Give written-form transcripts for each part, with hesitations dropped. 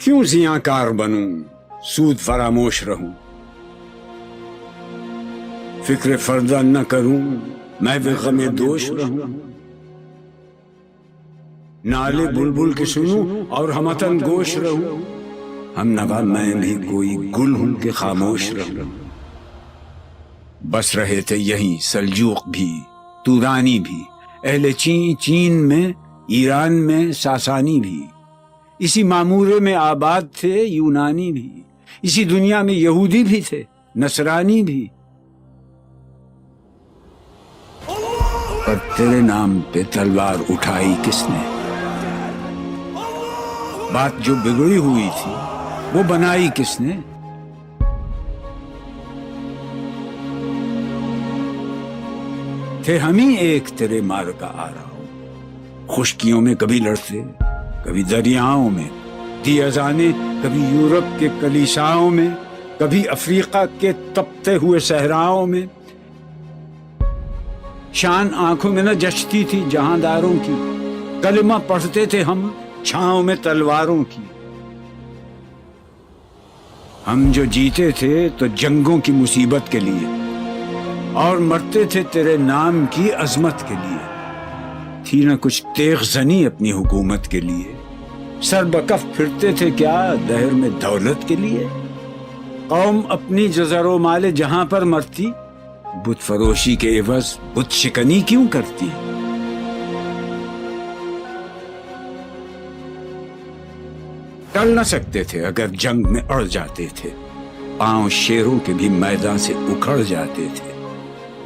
کیوں زیاں کار بنوں، سود فراموش رہوں، فکر فردہ نہ کروں، میں بے غم دوش رہوں، نالے بلبل کے سنوں اور ہمتن گوش رہوں، ہم نوا میں بھی کوئی گل ہوں کہ خاموش رہوں۔ بس رہے تھے یہیں سلجوق بھی، تورانی بھی، اہل چین میں، ایران میں ساسانی بھی، اسی معمورے میں آباد تھے یونانی بھی، اسی دنیا میں یہودی بھی تھے نصرانی بھی، پر تیرے نام پہ تلوار اٹھائی کس نے؟ بات جو بگڑی ہوئی تھی وہ بنائی کس نے؟ تھے ہم ہی ایک تیرے مار کا آ رہا ہوں، خشکیوں میں کبھی لڑتے، کبھی دریاؤں میں، دی اذانیں کبھی یورپ کے کلیساؤں میں، کبھی افریقہ کے تپتے ہوئے صحراؤں میں، شان آنکھوں میں نہ جچتی تھی جہانداروں کی، کلمہ پڑھتے تھے ہم چھاؤں میں تلواروں کی۔ ہم جو جیتے تھے تو جنگوں کی مصیبت کے لیے، اور مرتے تھے تیرے نام کی عظمت کے لیے، تھی نہ کچھ تیغ زنی اپنی حکومت کے لیے، سر بکف پھرتے تھے کیا دہر میں دولت کے لیے؟ قوم اپنی جزر و مال جہاں پر مرتی، بت فروشی کے عوض بت شکنی کیوں کرتی؟ ٹل نہ سکتے تھے اگر جنگ میں اڑ جاتے تھے، پاؤں شیروں کے بھی میدان سے اکھڑ جاتے تھے،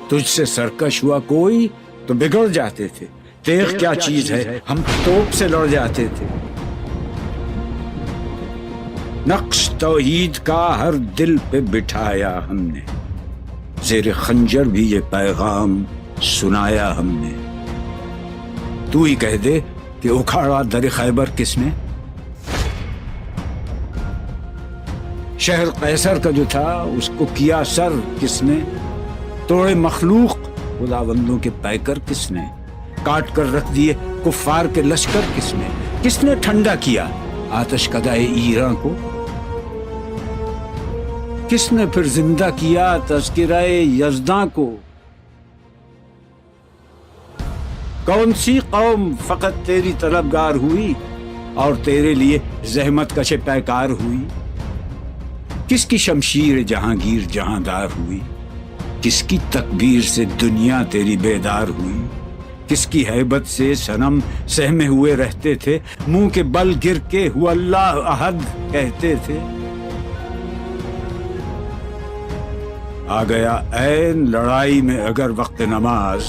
تجھ سے سرکش ہوا کوئی تو بگڑ جاتے تھے، تیغ کیا چیز ہے ہم توپ سے لڑ جاتے تھے، نقش توحید کا ہر دل پہ بٹھایا ہم نے، زیر خنجر بھی یہ پیغام سنایا ہم نے۔ تو ہی کہہ دے کہ اکھاڑا در خیبر کس نے؟ شہر قیصر کا جو تھا اس کو کیا سر کس نے؟ توڑے مخلوق خداوندوں کے پیکر کس نے؟ کاٹ کر رکھ دیے کفار کے لشکر کس نے؟ کس نے ٹھنڈا کیا آتش کدائے ایراں کو؟ کس نے پھر زندہ کیا تذکرہ یزداں کو؟ کون سی قوم فقط تیری طلبگار ہوئی اور تیرے لیے زحمت کش پیکار ہوئی؟ کس کی شمشیر جہانگیر جہاندار ہوئی؟ کس کی تکبیر سے دنیا تیری بیدار ہوئی؟ کس کی ہیبت سے صنم سہمے ہوئے رہتے تھے، منہ کے بل گر کے ہو اللہ احد کہتے تھے؟ آ گیا عین لڑائی میں اگر وقت نماز،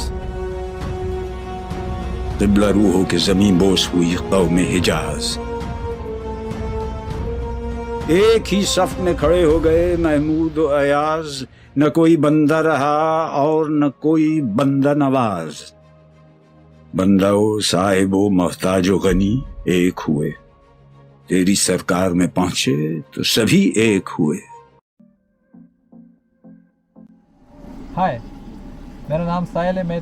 قبلہ روح ہو کے زمین بوس ہوئی قوم حجاز، ایک ہی صف میں کھڑے ہو گئے محمود و ایاز، نہ کوئی بندہ رہا اور نہ کوئی بندہ نواز، بندہ و صاحب و محتاج و غنی ایک ہوئے، تیری سرکار میں پہنچے تو سبھی ایک ہوئے۔ ہائے، میرا نام ساحل ہے، میں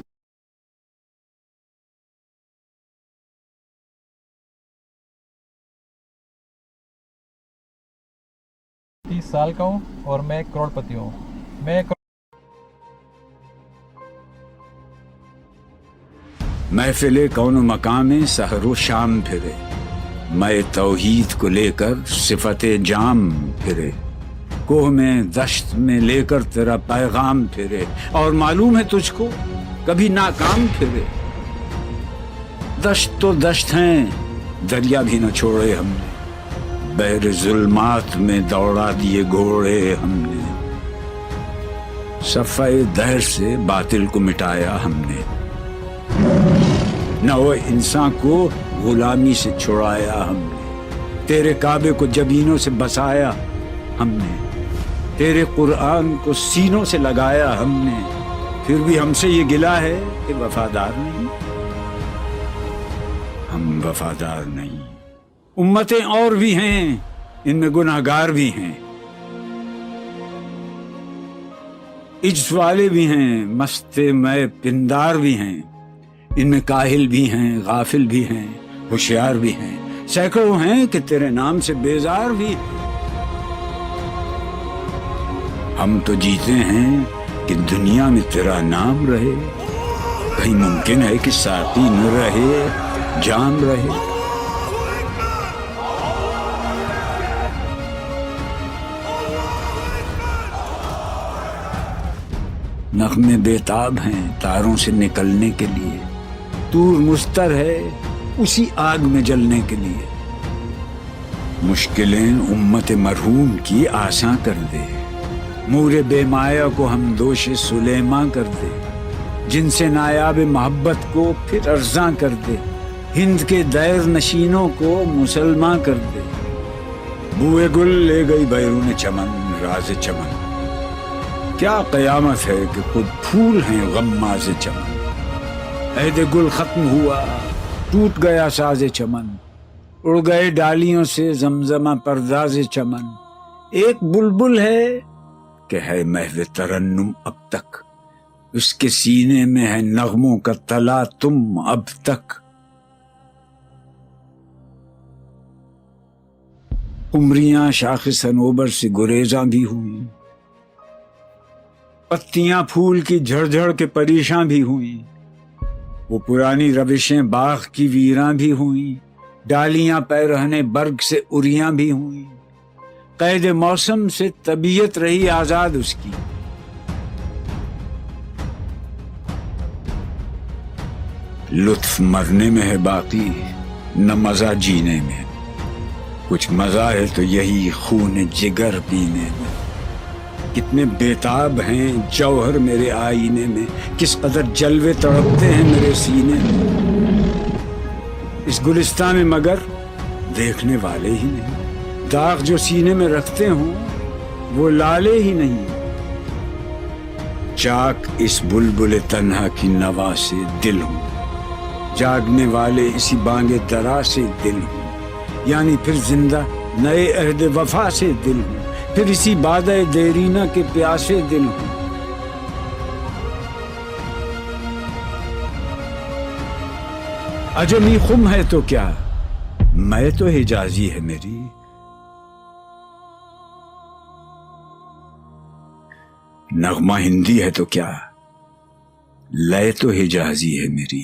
30 سال کا ہوں اور میں ایک کروڑ پتی ہوں۔ محفل کون و مقام سحر و شام پھرے، میں توحید کو لے کر صفت جام پھرے، کوہ میں دشت میں لے کر تیرا پیغام پھرے، اور معلوم ہے تجھ کو کبھی ناکام پھرے۔ دشت تو دشت ہیں، دریا بھی نہ چھوڑے ہم نے، بحر ظلمات میں دوڑا دیے گھوڑے ہم نے، صفحہ دہر سے باطل کو مٹایا ہم نے، نو انسان کو غلامی سے چھڑایا ہم نے، تیرے کعبے کو جبینوں سے بسایا ہم نے، تیرے قرآن کو سینوں سے لگایا ہم نے، پھر بھی ہم سے یہ گلہ ہے کہ وفادار نہیں، ہم وفادار نہیں۔ امتیں اور بھی ہیں، ان میں گناہگار بھی ہیں، عجز والے بھی ہیں، مست میں پندار بھی ہیں، ان میں کاہل بھی ہیں، غافل بھی ہیں، ہوشیار بھی ہیں، سینکڑوں ہیں کہ تیرے نام سے بیزار بھی. ہم تو جیتے ہیں کہ دنیا میں تیرا نام رہے. کہیں ممکن ہے کہ ساقی نہ رہے جام رہے. نغمے بیتاب ہیں تاروں سے نکلنے کے لیے. طور مستر ہے اسی آگ میں جلنے کے لیے. مشکلیں امت مرحوم کی آساں کر دے. مور بے مایا کو ہم دوش سلیماں کر دے. جن سے نایاب محبت کو پھر ارزاں کر دے. ہند کے دیر نشینوں کو مسلمان کر دے. بوئے گل لے گئی بیرون چمن راز چمن. کیا قیامت ہے کہ خود پھول ہیں غماز چمن. عہد گل ختم ہوا ٹوٹ گیا ساز چمن. اڑ گئے ڈالیوں سے زمزمہ پرداز چمن. ایک بلبل ہے کہ ہے محو ترنم اب تک. اس کے سینے میں ہے نغموں کا تلا تم اب تک. عمریاں شاخ صنوبر سے گریزاں بھی ہوئیں. پتیاں پھول کی جھڑ جھڑ کے پریشاں بھی ہوئیں. وہ پرانی روشیں باغ کی ویراں بھی ہوئیں. ڈالیاں پیرہنے برگ سے اریاں بھی ہوئیں. قید موسم سے طبیعت رہی آزاد اس کی. لطف مرنے میں ہے باقی نہ مزہ جینے میں. کچھ مزہ ہے تو یہی خون جگر پینے میں. کتنے بیتاب ہیں جوہر میرے آئینے میں. کس قدر جلوے تڑپتے ہیں میرے سینے میں. اس گلستان میں مگر دیکھنے والے ہی نہیں. داغ جو سینے میں رکھتے ہوں وہ لالے ہی نہیں. چاک اس بلبل تنہا کی نوا سے دل ہوں. جاگنے والے اسی بانگ درا سے دل ہوں. یعنی پھر زندہ نئے عہد وفا سے دل ہوں. پھر اسی بادہ دیرینہ کے پیاسے دل ہوں. عجمی خم ہے تو کیا میں تو حجازی ہے میری. نغمہ ہندی ہے تو کیا لے تو حجازی ہے میری.